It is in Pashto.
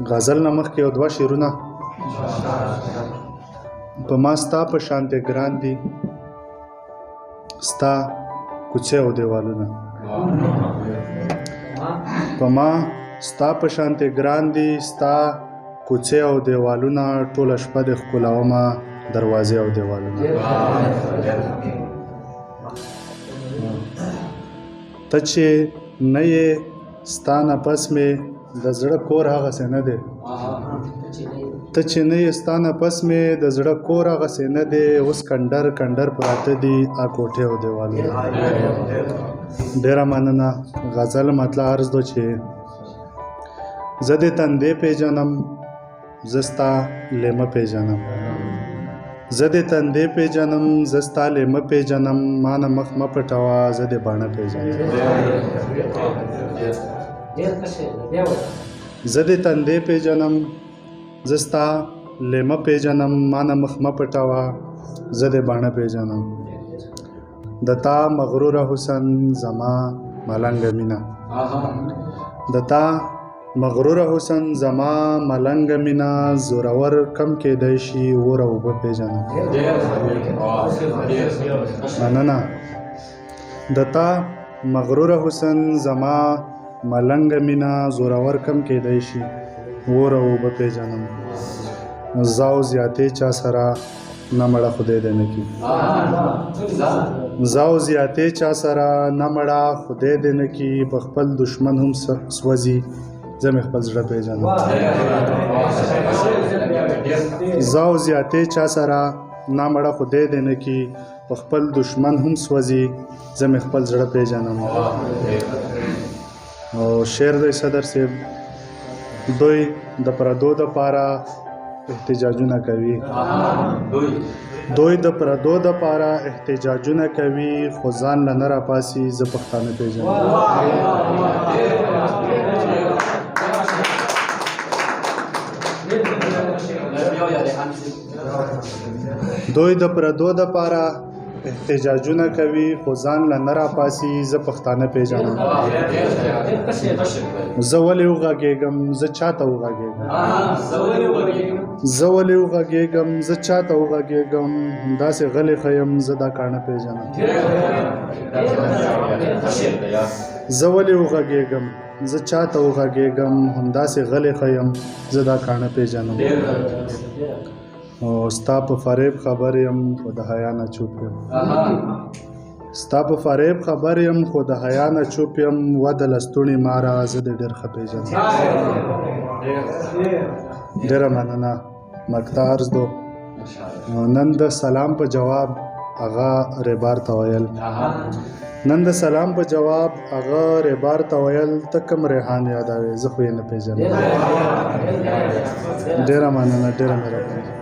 غزل نه مخکې یو دوه شعرونه په ما ستا په شانتې ګران دي ستا کوڅې او دیوالونه په ما ستا په شانتې ګران دي ستا کوڅې او دیوالونه ټوله شپه دې ښکلاومه دروازې او دیوالونه ته چې نه یې ستا نه پس مې د زړه کور هغسې نه دی ته چې نه یې ستا نه پس مې د زړه کور هغسې نه دی اوس کنډر کنډر پراته دي کوټې او دیوالونه ډېره مننه غزل مطلع عرض دو چې زه دې تندې پیژنم زه ستا لیمه پیژنم زه دې تندې پیژنم زه ستا لیمه پیژنم ما نه مخ مه پټوه زه دې باڼه پیژنم زه دې تندې پیژنم زه ستا لیمه پیژنم ما نه مخ مه پټوه زه دې باڼه پیژنم د تا مغروره حسن زما ملنګه مینه د تا مغروره حسن زما ملنګه مینه زورور کم کېدی شي اور او اوبه پیژنم مننه د تا مغروره حسن زما ملنګه مینه زورور کم کېدی شي اور او اوبه پیژنم زاو زیاتې چا سره نه مړه خدای دې نه کي زاو زیاتې چا سره نه مړه خدای دې نه کي په خپل دشمن هم سوځي زه مې خپل زړه پیژنم زاو زیاتې چا سره نه مړه خدای دې نه کي په خپل دشمن هم سوځي زه مې خپل زړه پیژنم او شعر دی صدر صاحب دوی د پردو دپاره احتجاجونه کوي دوی د پردو دپاره احتجاجونه کوي خو ځان له نه راپاسي زه پښتانه پیژنم دوی د پردو دپاره احتجاجونه کوي خو ځان له نه راپاسي زه پښتانه پیژنم زه ولې وغږېږم زه چاته وغږېږم زه ولې وغږېږم زه چاته وغږېږم همداسې غلی ښه یم زه دا کاڼه پیژنم زه ولې وغږېږم زه چاته وغږېږم همداسې غلی ښه یم زه دا کاڼه پیژنم او ستا په فریب خبر یم خو د حیا نه چوپ یم ستا په فریب خبر یم خو د حیا نه چوپ یم وده لستوڼي ماره زه دې ډېر ښه پیژنم ډېره مننه مقطع عرض دو نن د سلام په جواب هغه ریبار ته ویل نن د سلام په جواب هغه ریبار ته ویل ته کوم ریحان یادوې زه خو یې نه پیژنم ډېره مننه ډېره مهرباني